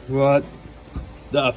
What the f?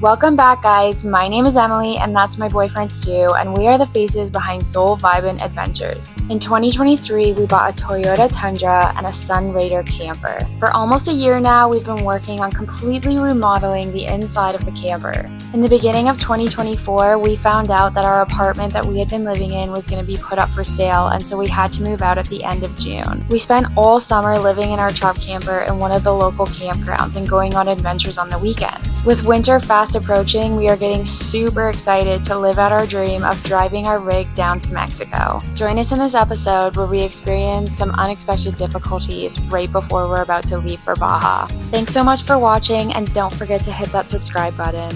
Welcome back, guys. My name is Emily and that's my boyfriend Stu, and we are the faces behind Soul Vibin' Adventures. In 2023, we bought a Toyota Tundra and a Sun Raider camper. For almost a year now, we've been working on completely remodeling the inside of the camper. In the beginning of 2024, we found out that our apartment that we had been living in was going to be put up for sale, and so we had to move out at the end of June. We spent all summer living in our truck camper in one of the local campgrounds and going on adventures on the weekends. With winter fast approaching, we are getting super excited to live out our dream of driving our rig down to Mexico. Join us in this episode where we experience some unexpected difficulties right before we're about to leave for Baja. Thanks so much for watching, and don't forget to hit that subscribe button.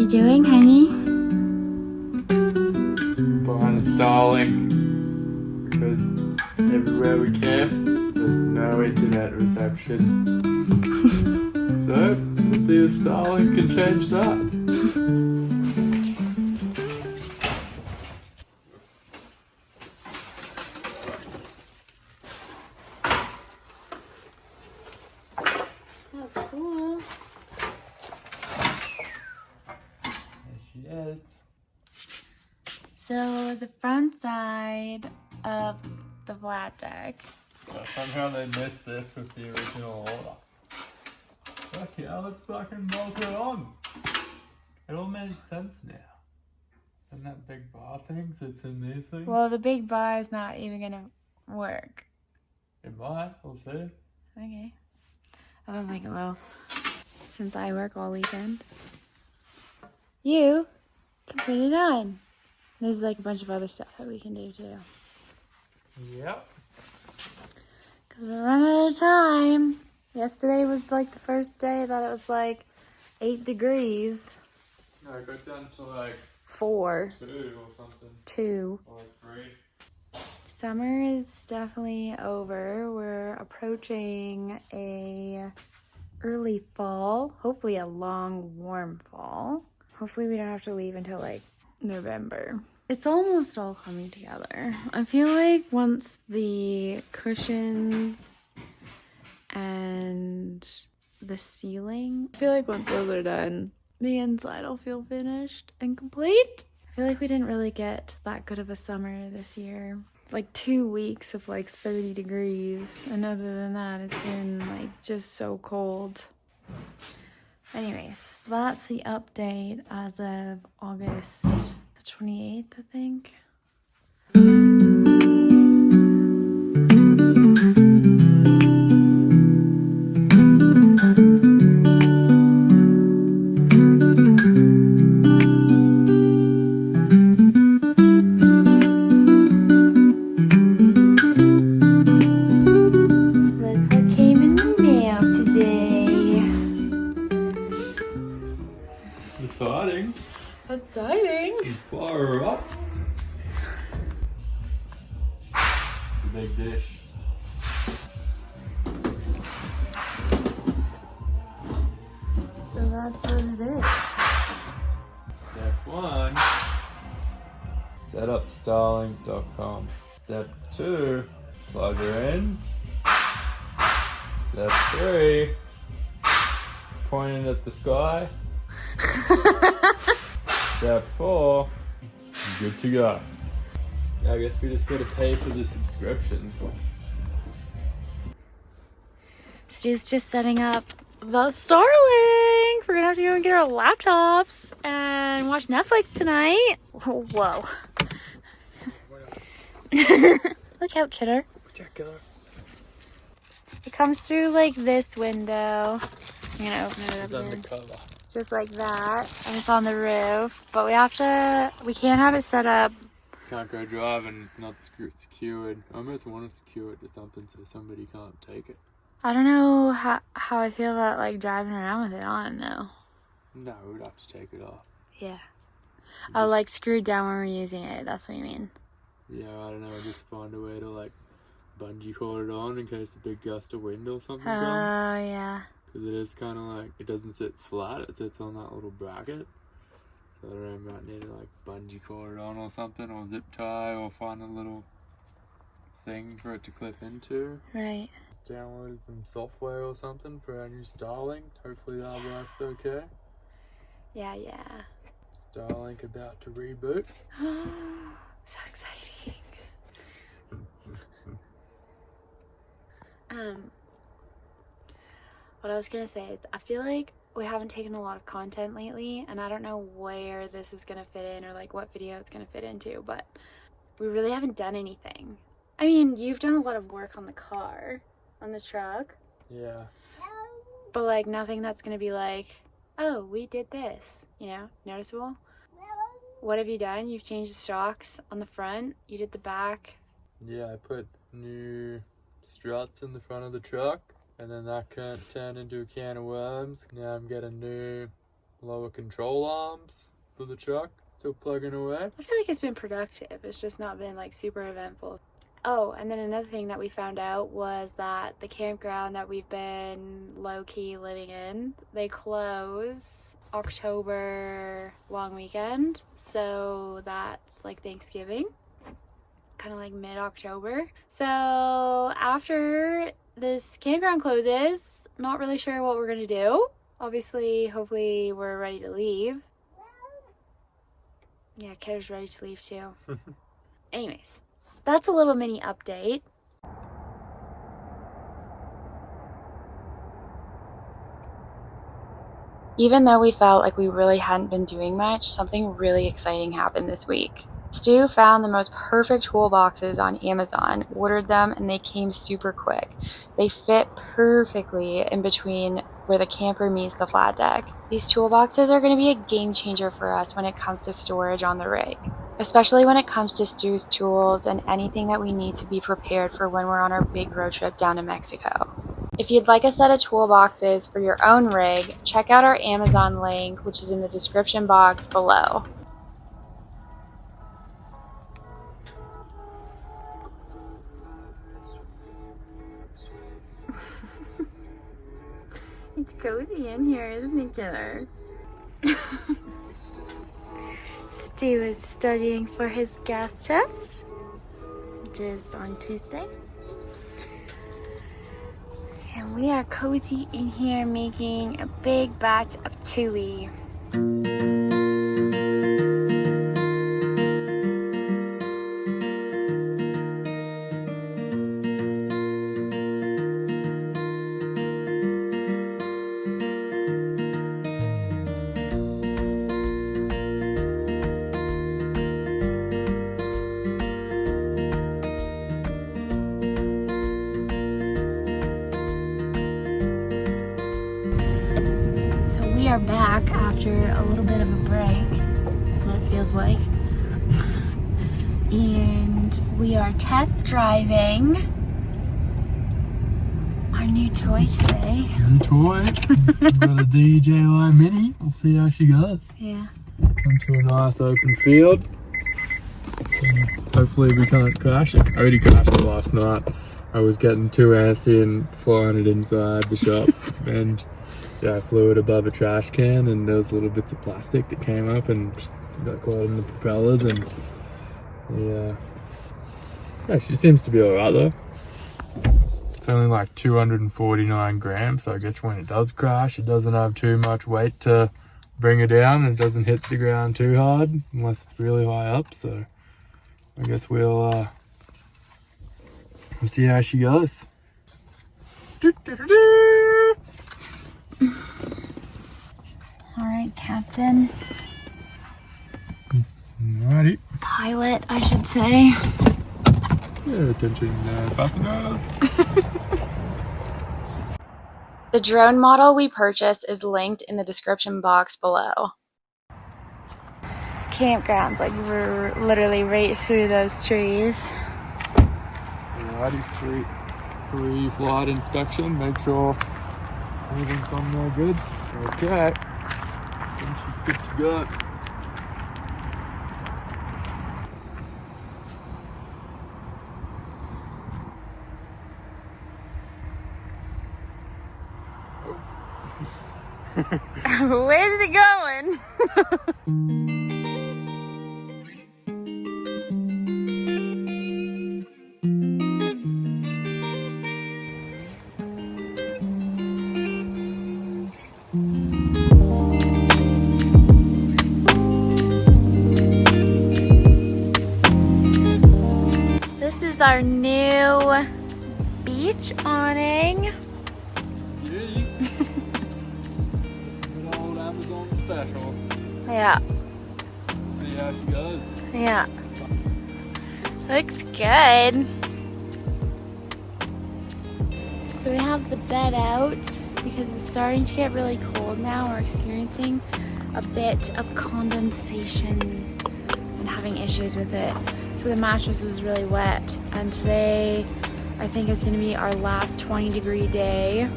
Doing, honey? Behind installing because everywhere we camp there's no internet reception. So let's see if Starlink can change that. Oh, cool. Yes. So the front side of the flat deck. Well, somehow they missed this with the original order. Fuck yeah, let's fucking bolt it on. It all makes sense now. And that big bar thing sits in these things. Well, the big bar is not even gonna work. It might, we'll see. Okay. I don't think it will, since I work all weekend. You can put it on. There's like a bunch of other stuff that we can do too. Yep. Because we're running out of time. Yesterday was like the first day that it was like 8 degrees. No, it got down to like 4. 2 or something. 2. Or like 3. Summer is definitely over. We're approaching a early fall. Hopefully a long, warm fall. Hopefully we don't have to leave until like November. It's almost all coming together. I feel like once the cushions and the ceiling, I feel like once those are done, the inside will feel finished and complete. I feel like we didn't really get that good of a summer this year. Like 2 weeks of like 30 degrees. And other than that, it's been like just so cold. Anyways, that's the update as of August 28th, I think. Exciting. Exciting. Fire up. The big dish. So that's what it is. Step 1. Set up Starlink.com. Step 2. Plug her in. Step 3. Pointing at the sky. Step 4. Good to go. I guess we just gotta pay for the subscription. Stu's just setting up the Starlink. We're gonna have to go and get our laptops and watch Netflix tonight. Whoa. Look out, kidder. It comes through like this window. I'm gonna open it up It's again. undercover. Just like that, and it's on the roof, but we can't have it set up. Can't go driving, it's not secured. I almost want to secure it to something so somebody can't take it. I don't know how I feel about like driving around with it on though. No, we'd have to take it off. Yeah. Oh, like screwed down when we're using it. That's what you mean. Yeah, I don't know. Just find a way to like bungee cord it on in case a big gust of wind or something comes. Oh, yeah. Because it is kind of like, it doesn't sit flat. It sits on that little bracket. So I don't know, I might need to like bungee cord it on or something, or zip tie, or find a little thing for it to clip into. Right. Just downloaded some software or something for our new Starlink. Hopefully that works okay. Yeah. Starlink about to reboot. So exciting. What I was gonna say is I feel like we haven't taken a lot of content lately, and I don't know where this is gonna fit in or like what video it's gonna fit into, but we really haven't done anything. I mean, you've done a lot of work on the car, on the truck. Yeah. But like nothing that's gonna be like, oh, we did this, you know, noticeable. What have you done? You've changed the shocks on the front. You did the back. Yeah, I put new struts in the front of the truck, and then that turned into a can of worms. Now I'm getting new lower control arms for the truck. Still plugging away. I feel like it's been productive. It's just not been like super eventful. Oh, and then another thing that we found out was that the campground that we've been low-key living in, they close October long weekend. So that's like Thanksgiving, kind of like mid-October. So after this campground closes, not really sure what we're gonna do. Obviously, hopefully we're ready to leave. Yeah, Kara's ready to leave too. Anyways, that's a little mini update. Even though we felt like we really hadn't been doing much, something really exciting happened this week. Stu found the most perfect toolboxes on Amazon, ordered them, and they came super quick. They fit perfectly in between where the camper meets the flat deck. These toolboxes are going to be a game changer for us when it comes to storage on the rig, especially when it comes to Stu's tools and anything that we need to be prepared for when we're on our big road trip down to Mexico. If you'd like a set of toolboxes for your own rig, check out our Amazon link, which is in the description box below. It's cozy in here, isn't it, Killer? Stu is studying for his gas test, which is on Tuesday. And we are cozy in here making a big batch of chili. We are back after a little bit of a break, that's what it feels like. And we are test driving our new toy today. New toy. Got a DJI Mini. We'll see how she goes. Yeah. Come to a nice open field. Hopefully we can't crash it. I already crashed it last night. I was getting too antsy and flying it inside the shop. And yeah, I flew it above a trash can, and there was little bits of plastic that came up and got caught in the propellers, and yeah, she seems to be alright though. It's only like 249 grams, so I guess when it does crash, it doesn't have too much weight to bring it down, and it doesn't hit the ground too hard unless it's really high up. So I guess we'll see how she goes. Alright, Captain. Alrighty. Pilot, I should say. Yeah, attention, passengers. The drone model we purchased is linked in the description box below. Campgrounds, like we're literally right through those trees. Alrighty, sweet. pre-flight inspection, make sure everything's on there good. Okay, I think she's good to go. Where's it going? This is our new beach awning. Special. Yeah. See how she goes. Yeah. Looks good. So we have the bed out because it's starting to get really cold now. We're experiencing a bit of condensation and having issues with it. So the mattress was really wet. And today I think it's going to be our last 20-degree day.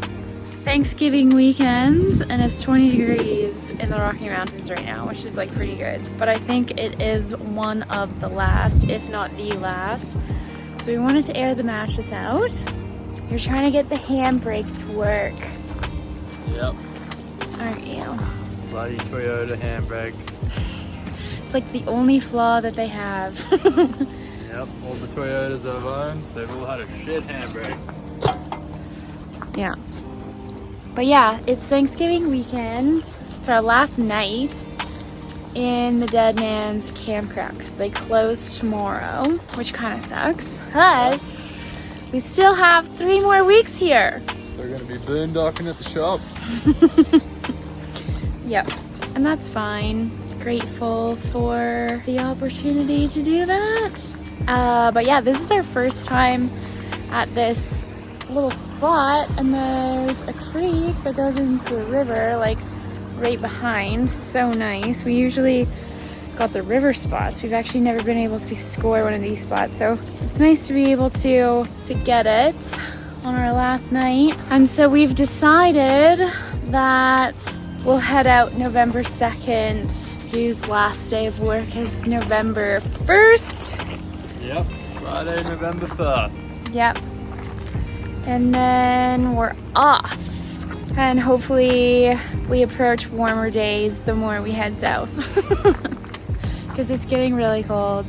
Thanksgiving weekend, and it's 20 degrees in the Rocky Mountains right now, which is like pretty good. But I think it is one of the last, if not the last. So we wanted to air the mattress out. You're trying to get the handbrake to work. Yep. Aren't you? Bloody Toyota handbrakes. It's like the only flaw that they have. Yep, all the Toyotas I've owned, they've all had a shit handbrake. Yeah. But yeah, it's Thanksgiving weekend. It's our last night in the Deadman's Campground because they close tomorrow, which kind of sucks. Plus, we still have 3 more weeks here. They're going to be boondocking at the shop. Yep, and that's fine. Grateful for the opportunity to do that. But yeah, this is our first time at this little spot, and there's a creek that goes into the river like right behind. So nice. We usually got the river spots. We've actually never been able to score one of these spots, so it's nice to be able to get it on our last night. And so we've decided that we'll head out November 2nd. Stu's last day of work is November 1st. Yep, Friday, November 1st. Yep. And then we're off. And hopefully we approach warmer days the more we head south. Because it's getting really cold.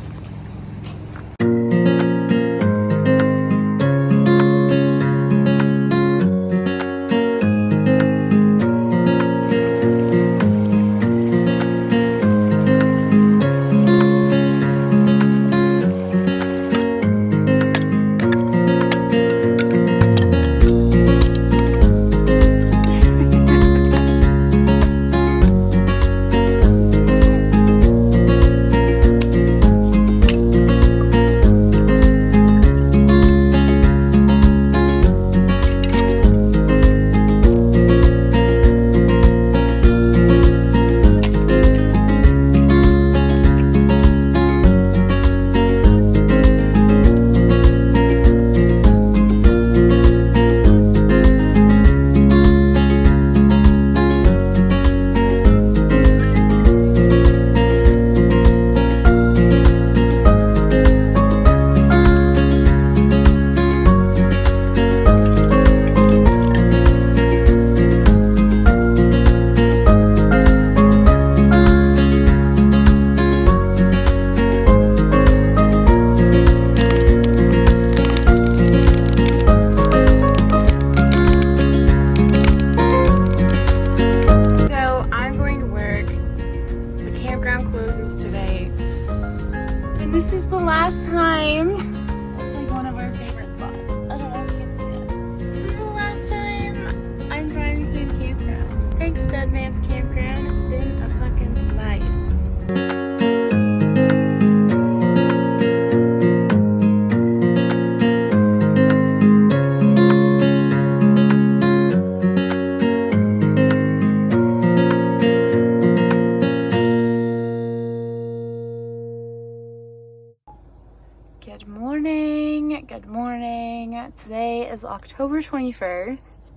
is October 21st.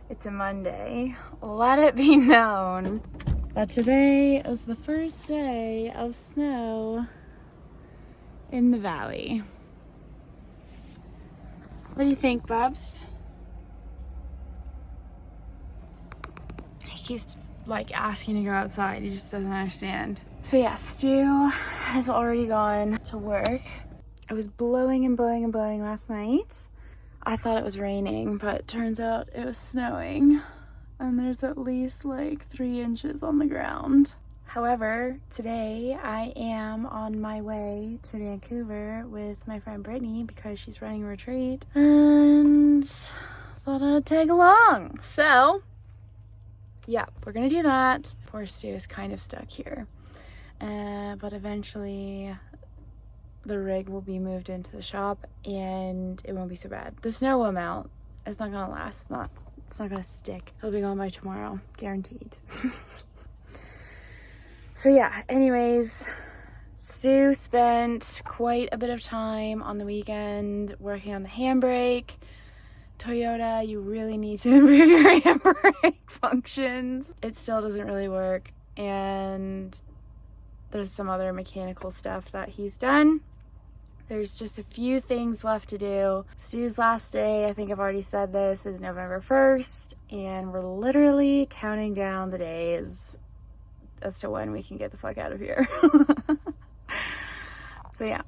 It's a Monday. Let it be known that today is the first day of snow in the valley. What do you think, Bubs? He keeps like asking to go outside. He just doesn't understand. So yeah, Stu has already gone to work. It was blowing and blowing and blowing last night. I thought it was raining, but turns out it was snowing. And there's at least like 3 inches on the ground. However, today I am on my way to Vancouver with my friend Brittany because she's running a retreat and thought I'd tag along. So yeah, we're gonna do that. Poor Stu is kind of stuck here. But eventually the rig will be moved into the shop and it won't be so bad. The snow will melt. It's not gonna last. It's not gonna stick. It'll be gone by tomorrow, guaranteed. So yeah, anyways, Stu spent quite a bit of time on the weekend working on the handbrake. Toyota, you really need to improve your handbrake functions. It still doesn't really work, and there's some other mechanical stuff that he's done. There's just a few things left to do. Stu's last day, I think I've already said this, is November 1st, and we're literally counting down the days as to when we can get the fuck out of here. So yeah.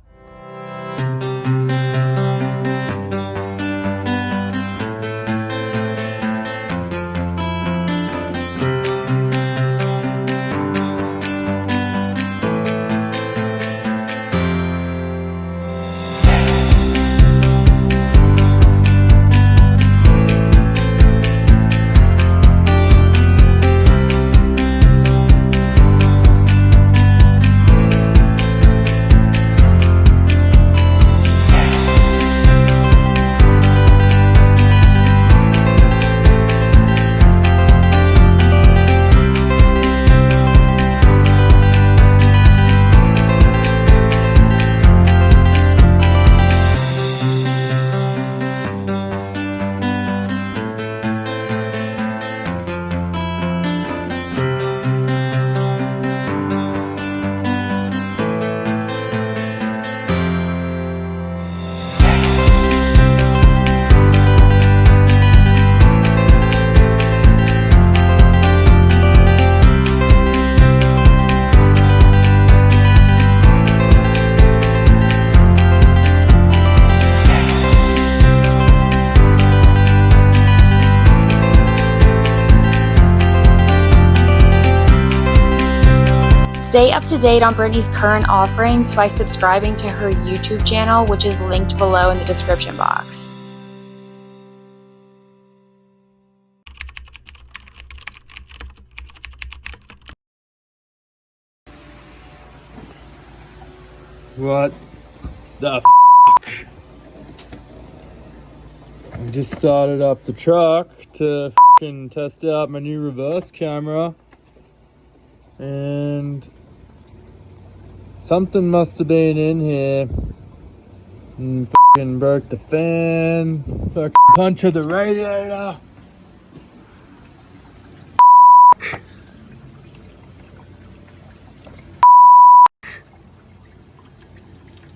Stay up to date on Brittany's current offerings by subscribing to her YouTube channel, which is linked below in the description box. What the f***? I just started up the truck to f***ing test out my new reverse camera, and something must have been in here and f***ing broke the fan, f***ing punctured the radiator.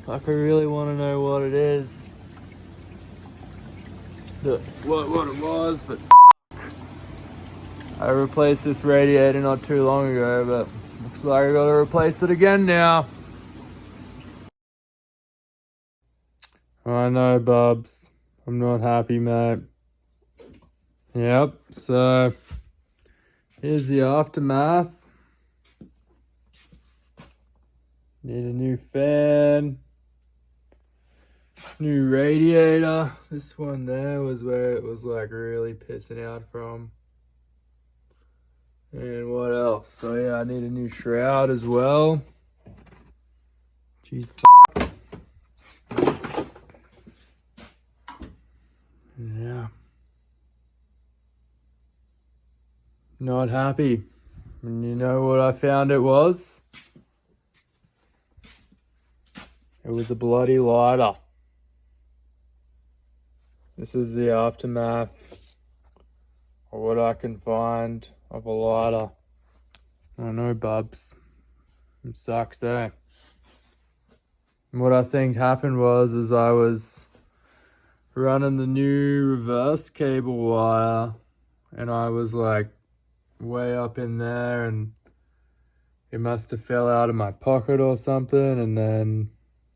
Like, I really want to know what it is. What it was, but I replaced this radiator not too long ago, but looks like I gotta replace it again now. I know, Bubs. I'm not happy, mate. Yep, so here's the aftermath. Need a new fan. New radiator. This one there was where it was like really pissing out from. And what else? So yeah, I need a new shroud as well. Jeez. Yeah. Not happy. And you know what I found it was? It was a bloody lighter. This is the aftermath, or what I can find, of a lighter. I know, bubs. It sucks there. What I think happened was I was running the new reverse cable wire, and I was like way up in there, and it must have fell out of my pocket or something. And then,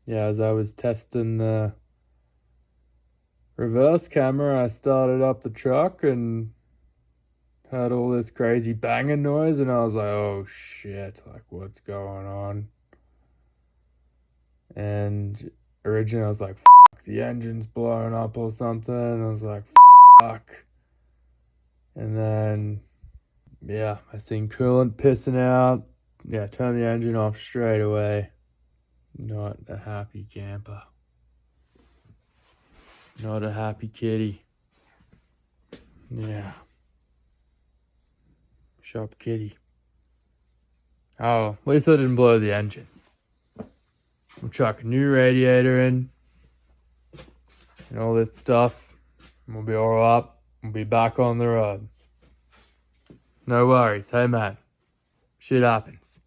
yeah, as I was testing the reverse camera, I started up the truck and heard all this crazy banging noise, and I was like, oh shit, like what's going on? And originally I was like, fuck, the engine's blowing up or something. I was like, fuck. And then, yeah, I seen coolant pissing out. Yeah, turn the engine off straight away. Not a happy camper. Not a happy kitty. Yeah. Sharp kitty. Oh, at least I didn't blow the engine. We'll chuck a new radiator in and all this stuff. And we'll be all up. We'll be back on the road. No worries. Hey, man. Shit happens.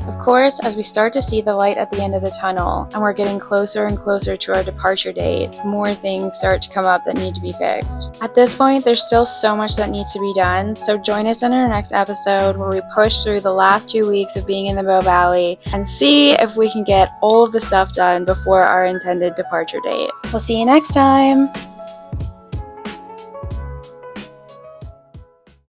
Of course, as we start to see the light at the end of the tunnel and we're getting closer and closer to our departure date, more things start to come up that need to be fixed. At this point, there's still so much that needs to be done, so join us in our next episode where we push through the last 2 weeks of being in the Bow Valley and see if we can get all of the stuff done before our intended departure date. We'll see you next time!